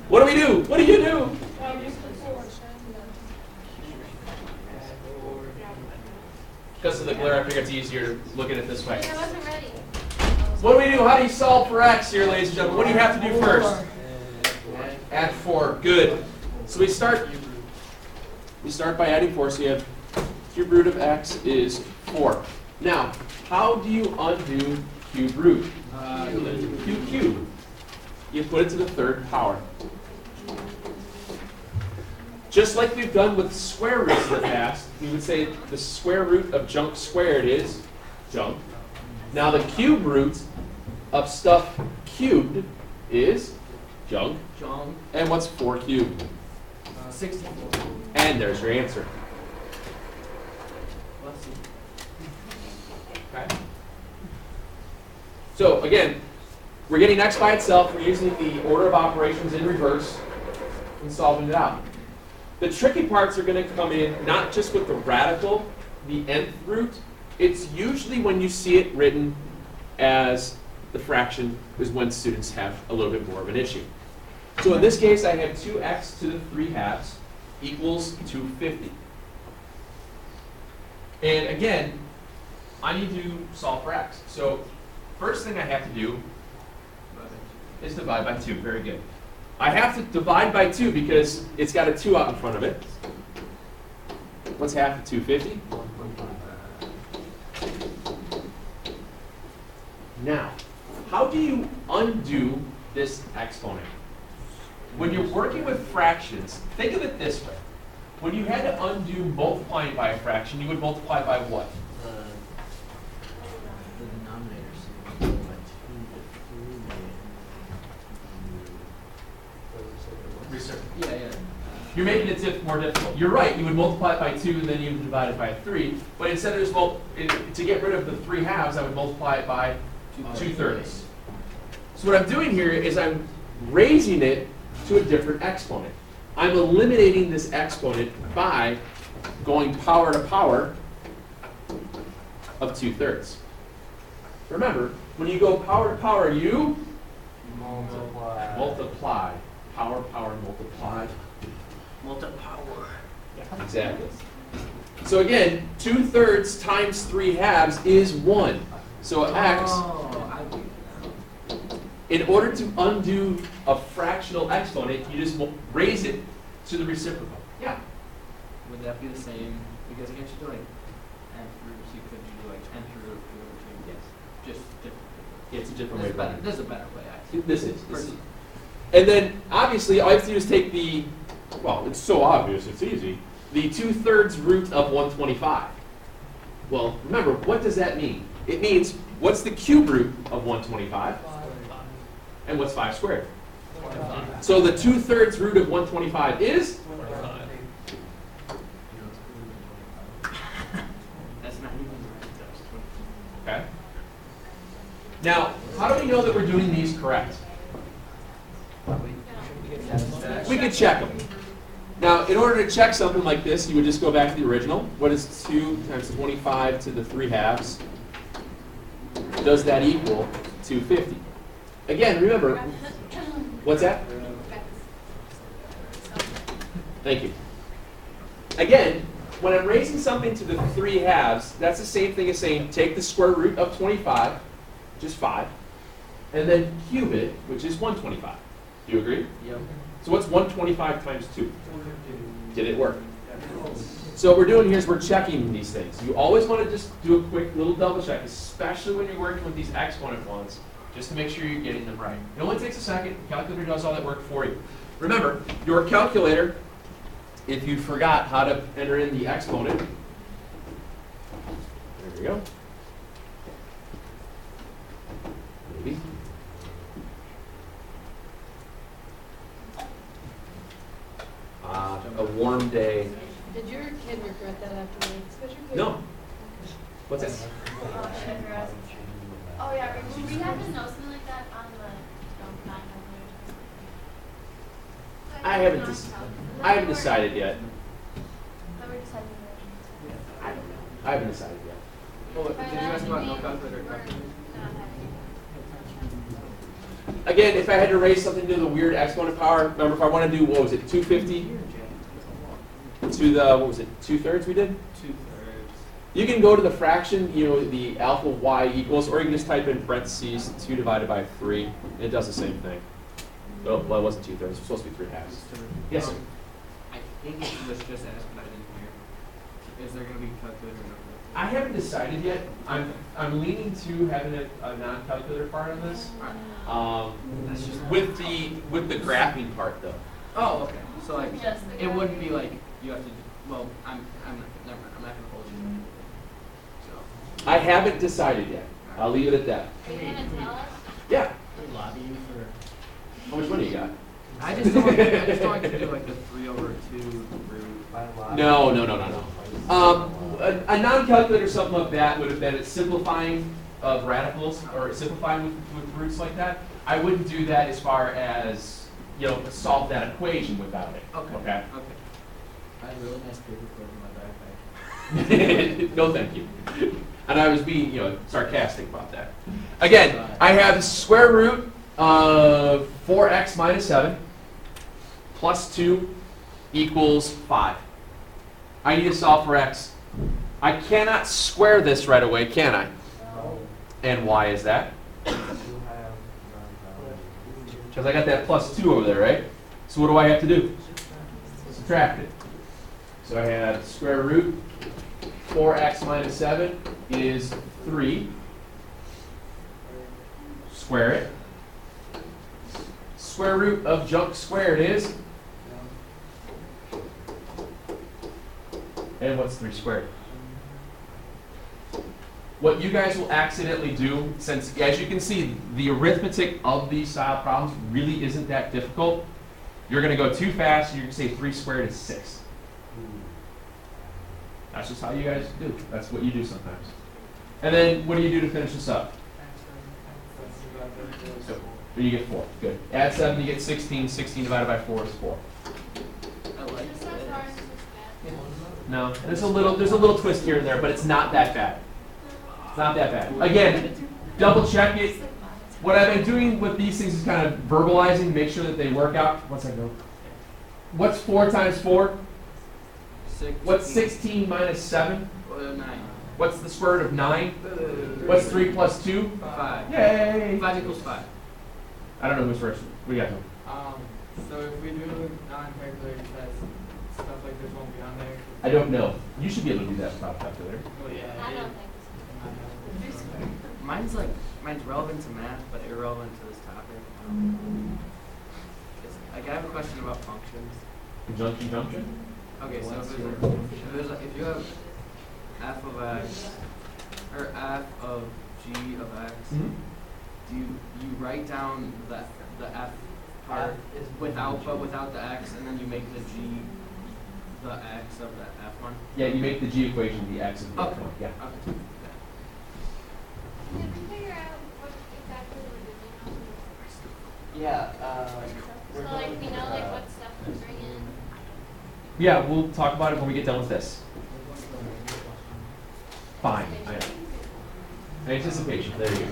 What do we do? What do you do? Because of the glare, I figure it's easier to look at it this way. I wasn't ready. What do we do? How do you solve for x here, ladies and gentlemen? What do you have to do first? Add 4. Good. So we start by adding 4. So you have cube root of x is 4. Now, how do you undo cube root? Cube. You put it to the 3rd power. Just like we've done with square roots in the past, we would say the square root of junk squared is junk. Now the cube root of stuff cubed is junk. And what's 4 cubed? 64. And there's your answer. Okay. So again, we're getting x by itself. We're using the order of operations in reverse and solving it out. The tricky parts are going to come in not just with the radical, the nth root. It's usually when you see it written as the fraction is when students have a little bit more of an issue. So in this case, I have 2x to the 3 halves equals 250. And again, I need to solve for x. So first thing I have to do is divide by 2. Very good. I have to divide by 2 because it's got a 2 out in front of it. What's half of 250? Now, how do you undo this exponent? When you're working with fractions, think of it this way. When you had to undo multiplying by a fraction, you would multiply by what? The denominator, so you go by 2 to 3. Yeah. You're making it more difficult. You're right, you would multiply it by 2 and then you would divide it by 3. But instead of just, to get rid of the 3 halves, I would multiply it by 2/3. So what I'm doing here is I'm raising it to a different exponent. I'm eliminating this exponent by going power to power of 2/3. Remember, when you go power to power, you multiply. Power, multiply. Multi-power. Yeah, exactly. So again, 2/3 times 3 halves is 1. So x, in order to undo a fractional exponent, you just raise it to the reciprocal. Yeah. Would that be the same? Because again, you're doing nth root, so you could do like nth root over 2. Yes. Just different. Yeah, it's a different way of writing it. There's a better way, I think. This is. And then, obviously, all you have to do is take the, well, it's so obvious, it's easy, the 2/3 root of 125. Well, remember, what does that mean? It means, what's the cube root of 125? And what's 5 squared? 25. So the 2/3 root of 125 is? 25. That's not even right. Okay. Now, how do we know that we're doing these correct? We could check them. Now, in order to check something like this, you would just go back to the original. What is 2 times 25 to the 3 halves? Does that equal 250? Again, remember, what's that? Thank you. Again, when I'm raising something to the 3 halves, that's the same thing as saying take the square root of 25, which is 5, and then cube it, which is 125. Do you agree? Yep. So what's 125 times 2? Did it work? So what we're doing here is we're checking these things. You always want to just do a quick little double check, especially when you're working with these exponent ones, just to make sure you're getting them right. It only takes a second. The calculator does all that work for you. Remember, your calculator, if you forgot how to enter in the exponent, there we go. Maybe. A warm day. Did your kid regret that afterwards? No. What's that? Oh yeah, we have to know something like that on the non-calculator. I haven't decided yet. But we're deciding. I don't know. I haven't decided yet. Well, By did you that, ask about no mean calculator? we're not having again, if I had to raise something to the weird exponent power, remember if I want to do, what was it, 250 to the, what was it, 2/3 we did? 2/3. You can go to the fraction, you know, the alpha y equals, or you can just type in parentheses 2 divided by 3. It does the same thing. Oh, well, it wasn't 2/3. It's supposed to be 3/2. Yes, sir. I think it was just asked, but I didn't hear. Is there going to be calculator or no? I haven't decided yet. I'm leaning to having a non-calculator part on this. That's just With the graphing part though. Oh, okay. So like, Just the it wouldn't graphic. be like you have to. Well, I'm never. I'm not gonna hold you. So. I haven't decided yet. I'll leave it at that. Are you gonna tell us? Yeah. Lobby you for. How much money you got? I just don't like to do like the 3/2 root. No. A non-calculator, something like that, would have been a simplifying of radicals or simplifying with roots like that. I wouldn't do that as far as, you know, solve that equation without it. Okay. Okay. Okay. I have a really nice paper clip in my backpack. No, thank you. And I was being, you know, sarcastic about that. Again, I have the square root of 4x minus 7 plus 2 equals 5. I need to solve for x. I cannot square this right away, can I? No. And why is that? You have Because I got that plus 2 over there, right? So what do I have to do? Subtract it. So I have square root 4x minus 7 is 3. Square it. Square root of junk squared is? And what's 3 squared? What you guys will accidentally do, since as you can see, the arithmetic of these style problems really isn't that difficult. You're going to go too fast, and you're going to say 3 squared is 6. That's just how you guys do. That's what you do sometimes. And then what do you do to finish this up? So, you get 4. Good. Add 7, you get 16. 16 divided by 4 is 4. I like This is hard, this. this is bad. No, there's a little twist here and there, but it's not that bad. It's not that bad. Again, double check it. What I've been doing with these things is kind of verbalizing, make sure that they work out. Once I go. What's 4 times 4? 6. What's 16 minus 7? 9. What's the square root of 9? What's 3 plus 2? 5. Yay! 5 equals 5. I don't know who's first. We got him. So if we do non-calculator tests, stuff like this won't be on there? I don't know. You should be able to do that without a calculator. Well, yeah. I don't think Mine's relevant to math, but irrelevant to this topic. Like I have a question about functions. Conjunction junction? Okay, so if you have f of x or f of g of x, do you write down the f part without the x, and then you make the g the x of the f one? Yeah, you make the g equation the x of the Okay. f1. Yeah. Okay. Did we figure out what exactly we're doing? Yeah, So like we know like what stuff to bring in. Yeah, we'll talk about it when we get done with this. Fine. I know. Anticipation. There you go.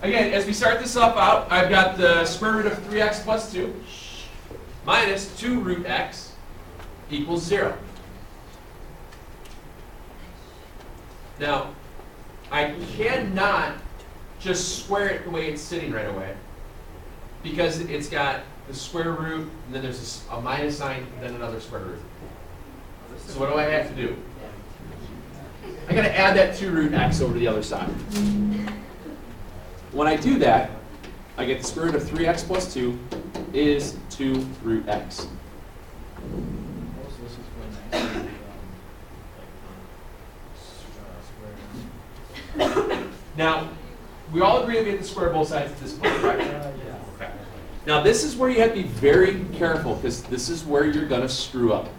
Again, as we start this up out, I've got the square root of 3x plus 2 minus 2 root x equals 0. Now, I cannot just square it the way it's sitting right away because it's got the square root, and then there's a minus sign, and then another square root. So what do I have to do? I got to add that 2 root x over to the other side. When I do that, I get the square root of 3x plus 2 is 2 root x. most of this is for nice. Now, we all agree that we have to square both sides at this point, right? Yeah. Okay. Now, this is where you have to be very careful because this is where you're going to screw up.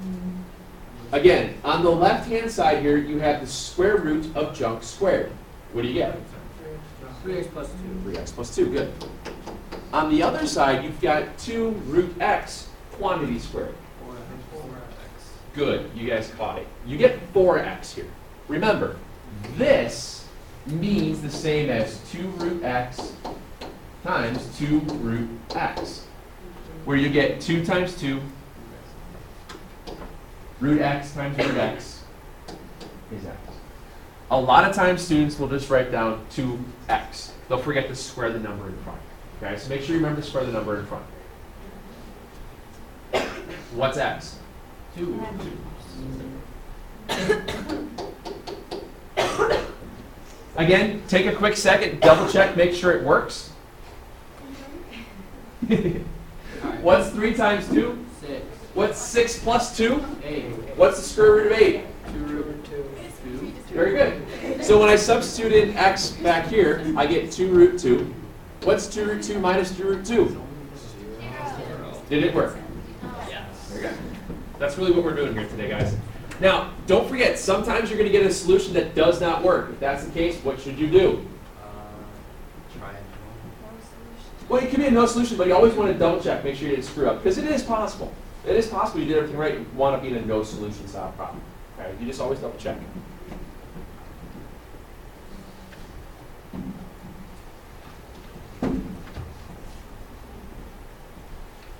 Again, on the left-hand side here, you have the square root of junk squared. What do you get? 3x plus 2. 3x plus 2, good. On the other side, you've got 2 root x quantity squared. 4x. Good, you guys caught it. You get 4x here. Remember, this means the same as 2 root x times 2 root x, where you get 2 times 2, root x times root x is x. A lot of times students will just write down 2x. They'll forget to square the number in front. Okay, so make sure you remember to square the number in front. What's x? 2. Again, take a quick second, double check, make sure it works. What's 3 times 2? 6. What's 6 plus 2? 8. What's the square root of 8? 2 root 2. Very good. So when I substitute in x back here, I get 2 root 2. What's 2 root 2 minus 2 root 2? Did it work? Very good. That's really what we're doing here today, guys. Now, don't forget, sometimes you're going to get a solution that does not work. If that's the case, what should you do? Try it. Well, it can be a no solution, but you always want to double check, make sure you didn't screw up. Because it is possible. It is possible you did everything right and wound up being a no solution style problem. Okay? You just always double check.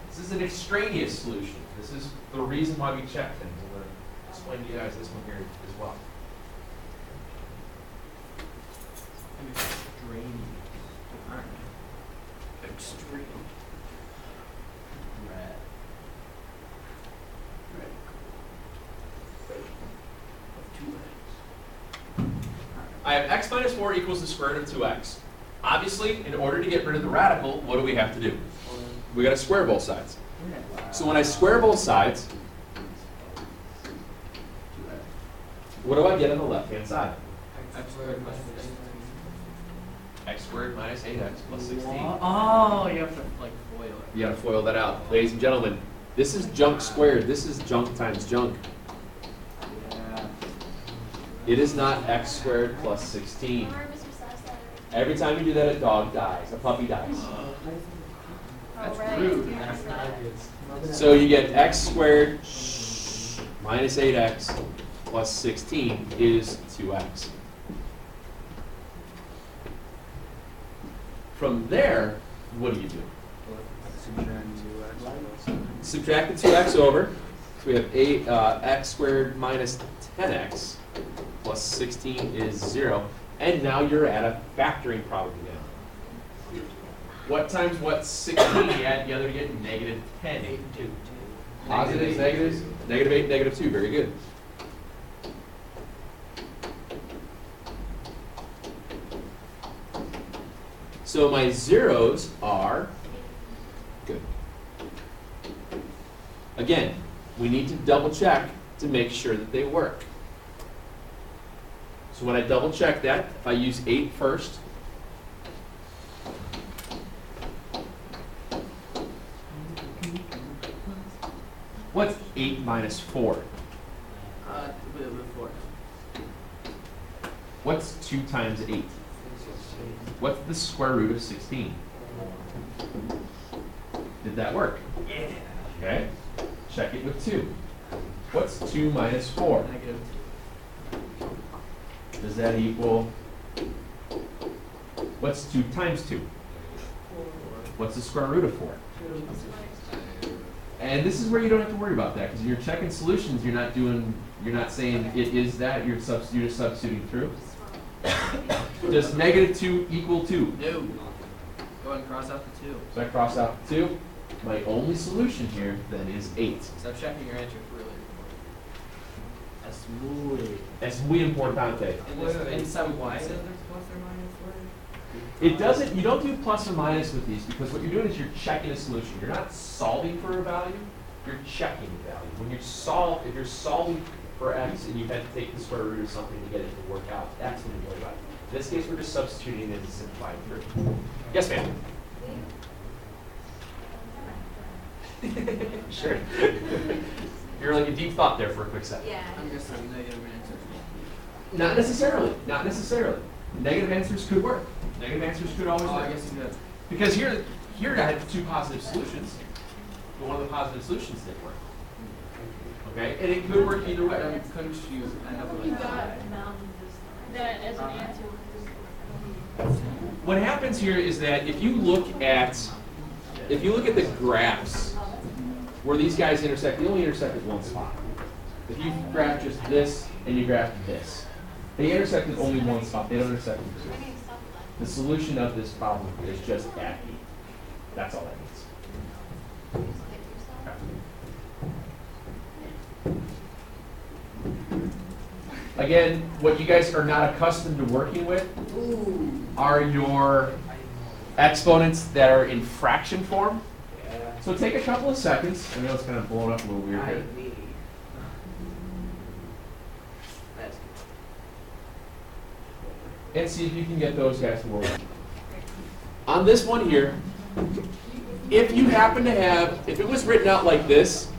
This is an extraneous solution. This is the reason why we check things. I'm going to explain to you guys this one here as well. Extreme. Alright. Extreme. Red. I have x minus 4 equals the square root of 2x. Obviously, in order to get rid of the radical, what do we have to do? We got to square both sides. So when I square both sides, what do I get on the left-hand side? X squared plus 16. X squared minus 8x plus 16. Oh, you have to like foil it. You got to foil that out. Ladies and gentlemen, this is junk squared. This is junk times junk. Yeah. It is not x squared plus 16. Every time you do that, a dog dies. A puppy dies. That's right. rude. That's not good. So you get x squared minus 8x plus 16 is 2x. From there, what do you do? Subtract the 2x over. So we have 8 x squared minus 10x plus 16 is 0. And now you're at a factoring problem again. What times what's 16? You add together to get negative 10. 8 2. Positives, negatives, negative 8, negative 2. Very good. So my zeros are good. Again, we need to double check to make sure that they work. So when I double check that, if I use 8 first, what's 8 minus 4? With 4. What's 2 times 8? What's the square root of 16? Did that work? Yeah. Okay. Check it with 2. What's 2 minus 4? Negative Does that equal? What's 2 times 2? 4. What's the square root of 4? And this is where you don't have to worry about that, because you're checking solutions. You're not saying it is that. You're just substituting through. Does negative 2 equal 2? No. Go ahead and cross out the 2. So I cross out 2. My only solution here then is 8. Stop checking your answer really. That's muy. Es muy importante. In some way. Plus or minus what? It doesn't, you don't do plus or minus with these, because what you're doing is you're checking a solution. You're not solving for a value, you're checking the value. When you solve, if you're solving for x and you had to take the square root of something to get it to work out, that's what you're worried about. In this case, we're just substituting it as a simplified through. Yes, ma'am? Sure. You're like a deep thought there for a quick second. Yeah. I'm guessing negative answer. Not necessarily, not necessarily. Negative answers could work. Negative answers could always Oh, work. I guess you did. Because here I had 2 positive solutions, but one of the positive solutions didn't work. Okay, and it could work either way. Then couldn't you end up with You a got 5? that as an answer. what happens here is that if you look at the graphs where these guys intersect, they only intersect at one spot. If you graph just this and you graph this, they intersect at only one spot. They don't intersect at two. The solution of this problem is just at E. That's all that means. Again, what you guys are not accustomed to working with are your exponents that are in fraction form. So take a couple of seconds. I know it's kind of blown up a little weird here. And see if you can get those guys to work. On this one here, if you happen to have, if it was written out like this,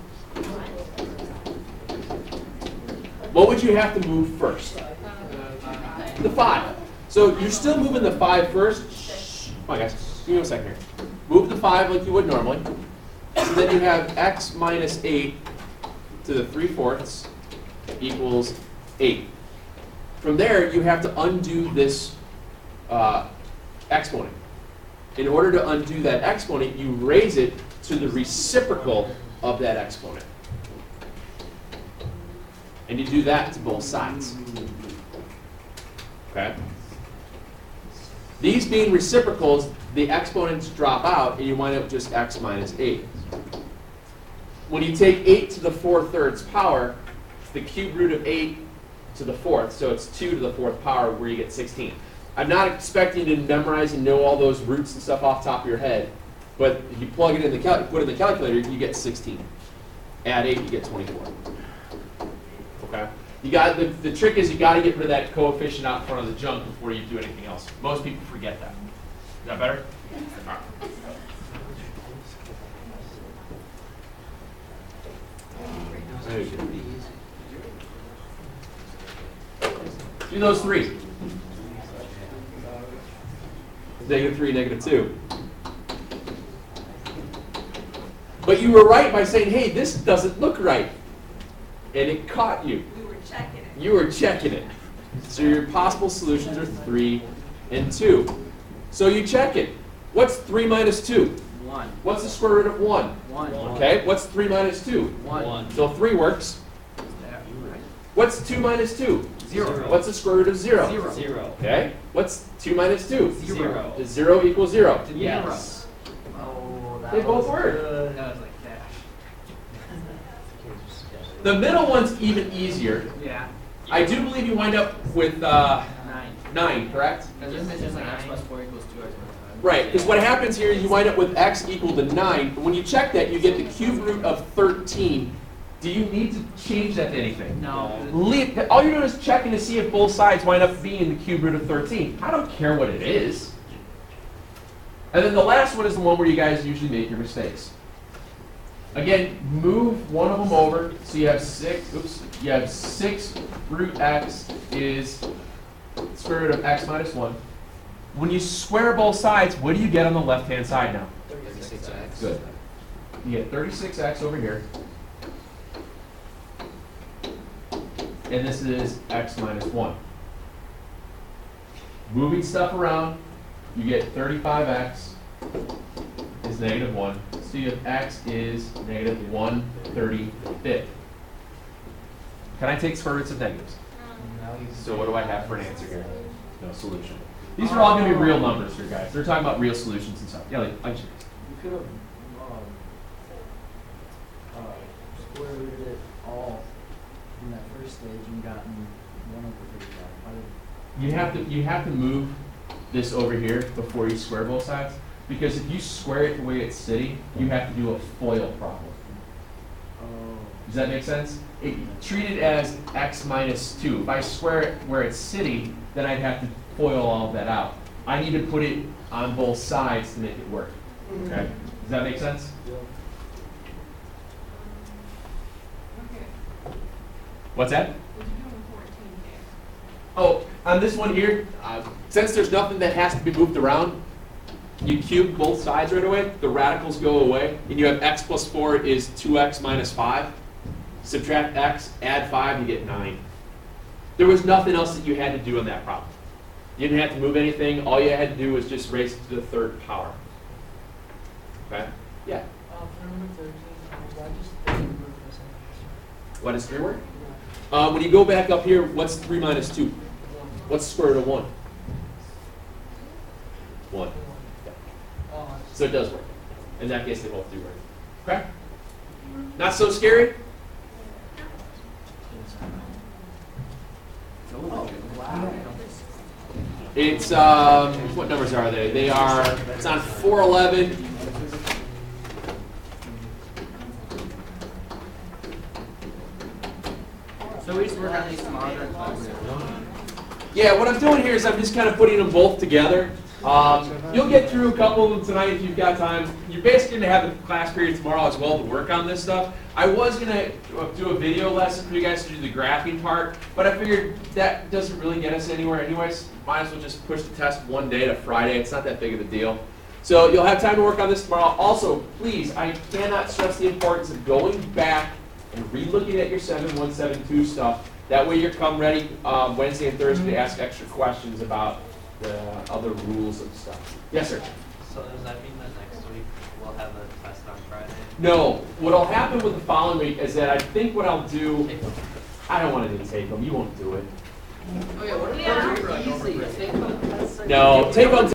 what would you have to move first? The 5. So you're still moving the 5 first. Shh. Come on, guys. Give me a second here. Move the 5 like you would normally. So then you have x minus 8 to the 3/4 equals 8. From there, you have to undo this exponent. In order to undo that exponent, you raise it to the reciprocal of that exponent. And you do that to both sides. Okay? These being reciprocals, the exponents drop out, and you wind up with just x minus 8. When you take 8 to the 4/3 power, it's the cube root of 8 to the 4th, so it's 2 to the 4th power where you get 16. I'm not expecting you to memorize and know all those roots and stuff off the top of your head, but if you plug it in the put it in the calculator, you get 16. Add 8, you get 24. Okay? You got the trick is you got to get rid of that coefficient out in front of the junk before you do anything else. Most people forget that. Is that better? All right. Do those three. -3, -2. But you were right by saying, hey, this doesn't look right. And it caught you. We were checking it. You were checking it. So your possible solutions are 3 and 2. So you check it. What's 3 minus 2? 1. What's the square root of 1? 1. Okay, what's 3 minus 2? 1. So 3 works. What's 2 minus 2? 0. What's the square root of 0? 0. Okay, what's 2 minus 2? 0. Is 0 equals 0? Yes. Oh, They both work. good. That was like cash. The middle one's even easier. Yeah. I do believe you wind up with 9. 9, correct? Because it's just like x plus 4 equals 2x minus 5. Right, because what happens here is you wind up with x equal to 9. When you check that, you get the cube root of 13. Do you need to change that to anything? No. All you're doing is checking to see if both sides wind up being the cube root of 13. I don't care what it is. And then the last one is the one where you guys usually make your mistakes. Again, move one of them over. So you have 6, you have 6 root x is square root of x minus 1. When you square both sides, what do you get on the left-hand side now? 36x. Good. You get 36x over here. And this is x minus 1. Moving stuff around, you get 35x is -1. So you have x is -1/35. Can I take square roots of negatives? So what do I have for an answer here? No solution. These are all going to be real numbers here, guys. They're talking about real solutions and stuff. Yeah, like, You could have square rooted it all in that first stage and gotten 1/35. you have to move this over here before you square both sides, because if you square it the way it's sitting, you have to do a FOIL problem. Oh. Does that make sense? Treat it as x minus 2. If I square it where it's sitting, then I'd have to FOIL all of that out. I need to put it on both sides to make it work. Okay? Does that make sense? What's that? Oh, on this one here, since there's nothing that has to be moved around, you cube both sides right away, the radicals go away, and you have x plus 4 is 2x minus 5. Subtract x, add 5, you get 9. There was nothing else that you had to do in that problem. You didn't have to move anything. All you had to do was just raise it to the third power. Okay? Yeah. For number 13, why just 3 over for a second? What does 3 work? When you go back up here, what's 3 minus 2? What's the square root of 1? 1. Oh, So it does work. In that case, they both do work. Okay? Not so scary? Oh, wow. It's, what numbers are they? They are, it's on 411. So we just work on these smaller classes. Yeah, what I'm doing here is I'm just kind of putting them both together. You'll get through a couple of them tonight if you've got time. You're basically going to have the class period tomorrow as well to work on this stuff. I was going to do a video lesson for you guys to do the graphing part, but I figured that doesn't really get us anywhere anyways. Might as well just push the test one day to Friday. It's not that big of a deal. So you'll have time to work on this tomorrow. Also, please, I cannot stress the importance of going back and re-looking at your 7172 stuff. That way you're come ready Wednesday and Thursday to ask extra questions about the other rules and stuff. Yes, sir? So does that mean that next week we'll have a test on Friday? No. What'll happen with the following week is that I think what I'll do, I don't want to take them. You won't do it. Oh yeah, what Yeah. are easy? Take home tests are No, take-home